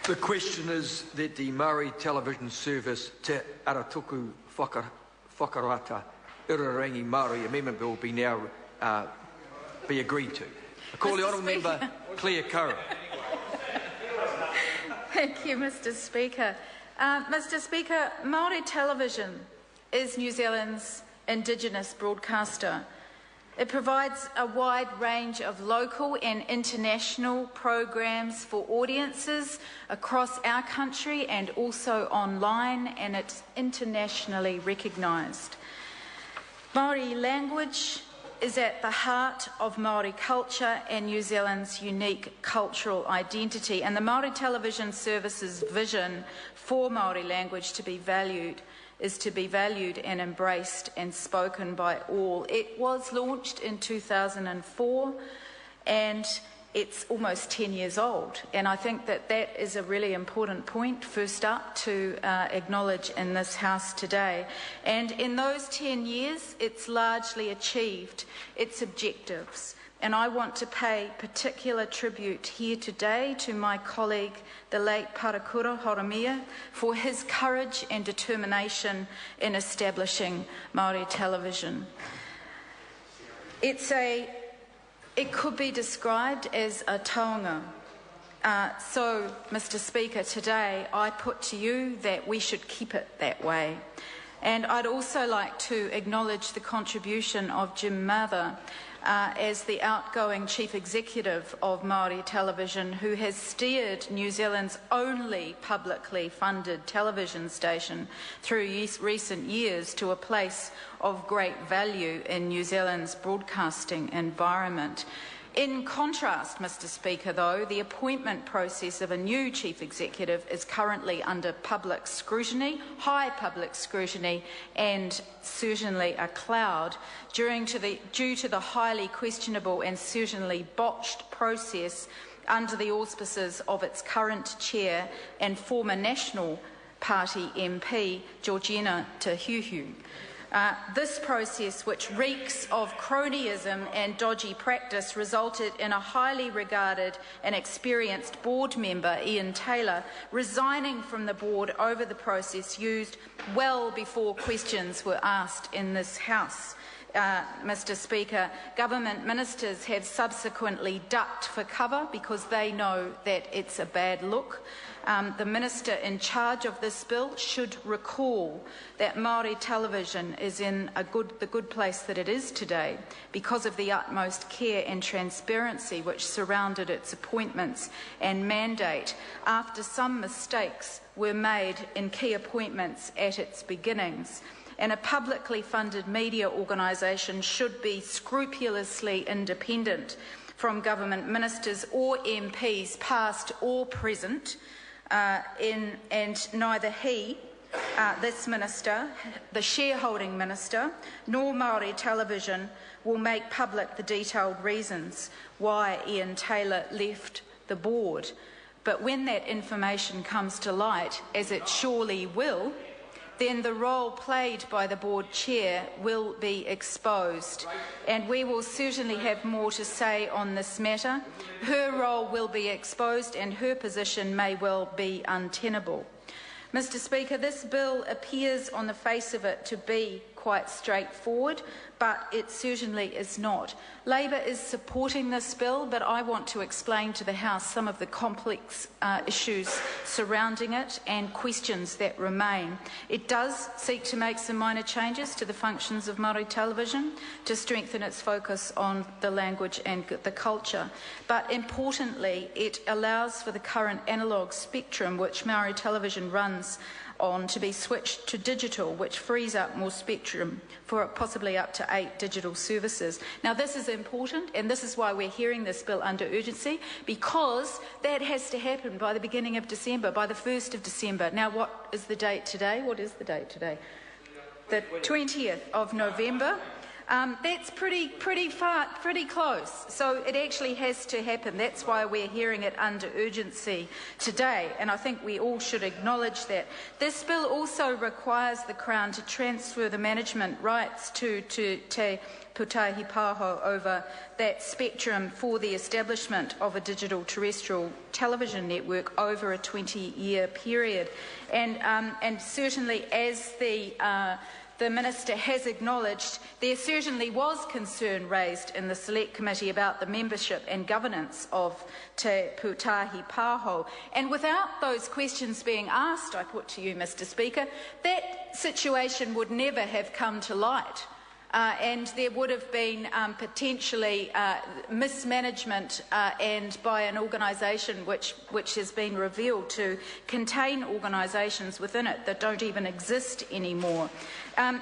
The question is that the Maori television service Te Aratuku Whakarata Irarangi Maori Amendment Bill be now be agreed to. I call the Honourable Member Claire Curran. Thank you, Mr Speaker. Mr Speaker, Maori television is New Zealand's Indigenous broadcaster. It provides a wide range of local and international programs for audiences across our country and also online, and it's internationally recognised. Maori language is at the heart of Maori culture and New Zealand's unique cultural identity, and the Maori television service's vision for Maori language is to be valued and embraced and spoken by all. It was launched in 2004 and it's almost 10 years old, and I think that that is a really important point first up to acknowledge in this House today. And in those 10 years it's largely achieved its objectives, and I want to pay particular tribute here today to my colleague, the late Parakura Horomia, for his courage and determination in establishing Maori television. It could be described as a taonga. So, Mr Speaker, today I put to you that we should keep it that way. And I'd also like to acknowledge the contribution of Jim Mather as the outgoing Chief Executive of Maori Television, who has steered New Zealand's only publicly funded television station through recent years to a place of great value in New Zealand's broadcasting environment. In contrast, Mr Speaker, though, the appointment process of a new Chief Executive is currently under public scrutiny, high public scrutiny, and certainly a cloud due to the highly questionable and certainly botched process under the auspices of its current chair and former National Party MP, Georgina Tahuhu. This process, which reeks of cronyism and dodgy practice, resulted in a highly regarded and experienced board member, Ian Taylor, resigning from the board over the process used well before questions were asked in this House. Mr Speaker, government ministers have subsequently ducked for cover because they know that it's a bad look. The minister in charge of this bill should recall that Maori television is in the good place that it is today because of the utmost care and transparency which surrounded its appointments and mandate after some mistakes were made in key appointments at its beginnings. And a publicly funded media organisation should be scrupulously independent from government ministers or MPs, past or present, and neither he, this minister, the shareholding minister, nor Maori television will make public the detailed reasons why Ian Taylor left the board. But when that information comes to light, as it surely will, then the role played by the board chair will be exposed, and we will certainly have more to say on this matter. Her role will be exposed and her position may well be untenable. Mr Speaker, this bill appears on the face of it to be quite straightforward, but it certainly is not. Labor is supporting this bill, but I want to explain to the House some of the complex issues surrounding it and questions that remain. It does seek to make some minor changes to the functions of Maori television to strengthen its focus on the language and the culture, but importantly it allows for the current analogue spectrum which Maori television runs on to be switched to digital, which frees up more spectrum for possibly up to 8 digital services. Now this is important, and this is why we're hearing this bill under urgency, because that has to happen by the beginning of December, by the 1st of December. Now what is the date today? What is the date today? The 20th of November. That's pretty close. So it actually has to happen. That's why we're hearing it under urgency today, and I think we all should acknowledge that. This bill also requires the Crown to transfer the management rights to Te Pūtahi Pāho over that spectrum for the establishment of a digital terrestrial television network over a 20-year period. And certainly, as the Minister has acknowledged, there certainly was concern raised in the Select Committee about the membership and governance of Te Pūtahi Pāho. And without those questions being asked, I put to you, Mr Speaker, that situation would never have come to light. And there would have been potentially mismanagement and by an organisation which has been revealed to contain organisations within it that don't even exist anymore.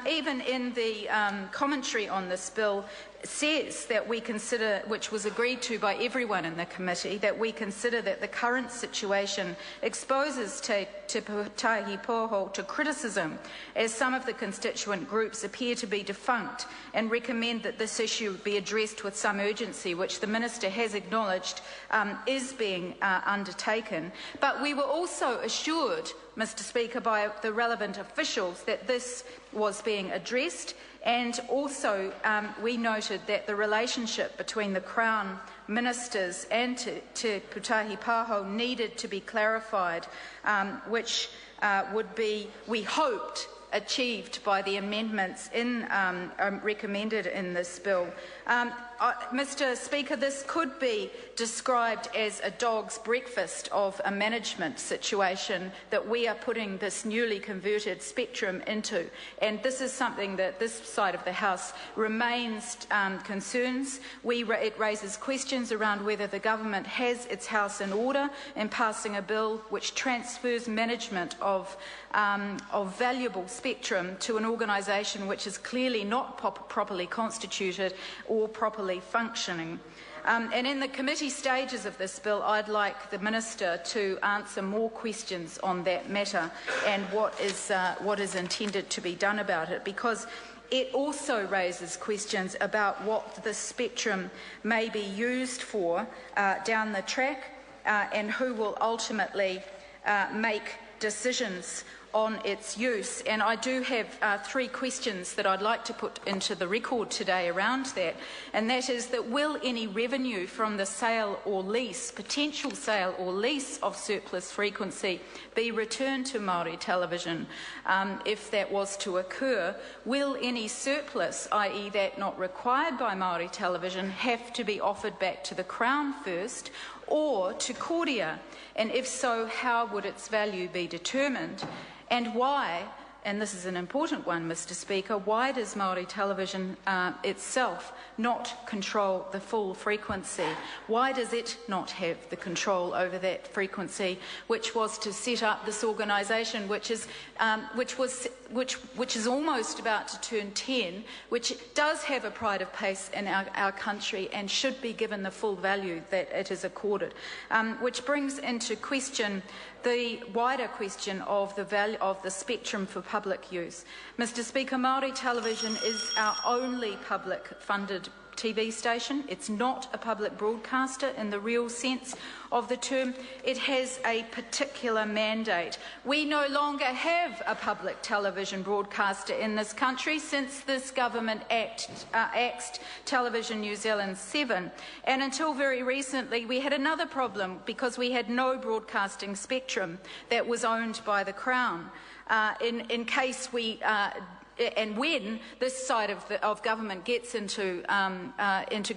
Even in the commentary on this bill, says that we consider, which was agreed to by everyone in the committee, that we consider that the current situation exposes Te Pūtahi Pāho to criticism as some of the constituent groups appear to be defunct, and recommend that this issue be addressed with some urgency, which the Minister has acknowledged is being undertaken. But we were also assured, Mr Speaker, by the relevant officials that this was being addressed. And also, we noted that the relationship between the Crown ministers and Te Pūtahi Pāho needed to be clarified, which would be, we hoped, achieved by the amendments recommended in this bill. Mr Speaker, this could be described as a dog's breakfast of a management situation that we are putting this newly converted spectrum into. And this is something that this side of the House remains concerns. It raises questions around whether the government has its house in order in passing a bill which transfers management of valuable spectrum to an organisation which is clearly not properly constituted or properly functioning. And in the committee stages of this bill, I'd like the Minister to answer more questions on that matter and what is intended to be done about it, because it also raises questions about what the spectrum may be used for down the track and who will ultimately make decisions on its use. And I do have 3 questions that I'd like to put into the record today around that, and that is that will any revenue from the sale or lease, potential sale or lease of surplus frequency be returned to Maori television? If that was to occur, will any surplus, i.e. that not required by Maori television, have to be offered back to the Crown first or to Kordia? And if so, how would its value be determined? And why, and this is an important one, Mr Speaker, why does Maori television itself not control the full frequency? Why does it not have the control over that frequency, which was to set up this organisation, which is almost about to turn 10, which does have a pride of place in our country and should be given the full value that it is accorded, which brings into question the wider question of the value of the spectrum for public use. Mr Speaker, Maori television is our only public funded TV station. It's not a public broadcaster in the real sense of the term. It has a particular mandate. We no longer have a public television broadcaster in this country since this government axed Television New Zealand 7. And until very recently, we had another problem because we had no broadcasting spectrum that was owned by the Crown. In case we and when this side of government gets into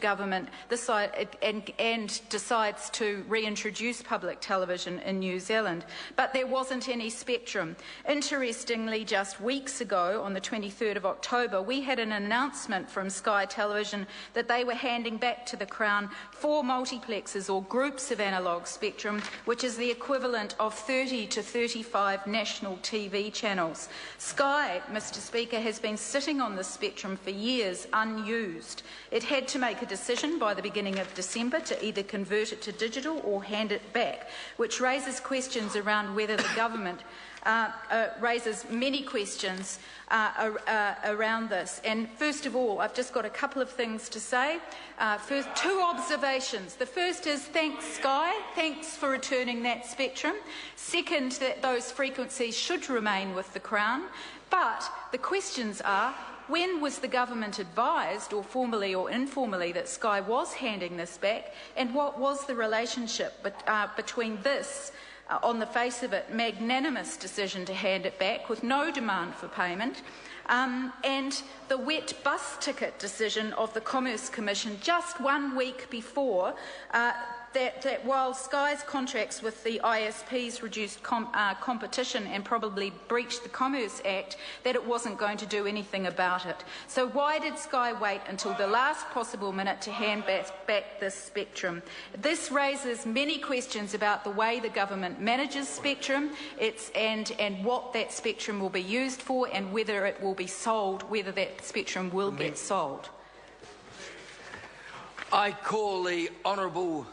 government, this side and decides to reintroduce public television in New Zealand, but there wasn't any spectrum. Interestingly, just weeks ago, on the 23rd of October, we had an announcement from Sky Television that they were handing back to the Crown 4 multiplexes or groups of analogue spectrum, which is the equivalent of 30 to 35 national TV channels. Sky, Mr Speaker, Speaker, has been sitting on the spectrum for years unused. It had to make a decision by the beginning of December to either convert it to digital or hand it back, which raises questions around whether the government raises many questions around this. And first of all, I've just got a couple of things to say. First, two observations. The first is thanks, Sky. Thanks for returning that spectrum. Second, that those frequencies should remain with the Crown. But the questions are, when was the government advised, or formally or informally, that Sky was handing this back? And what was the relationship between this, on the face of it, magnanimous decision to hand it back with no demand for payment, and the wet bus ticket decision of the Commerce Commission just 1 week before that while Sky's contracts with the ISPs reduced competition and probably breached the Commerce Act, that it wasn't going to do anything about it. So why did Sky wait until the last possible minute to hand back this spectrum? This raises many questions about the way the government manages spectrum, and what that spectrum will be used for, and whether it will be sold, whether that spectrum will get sold. I call the Honourable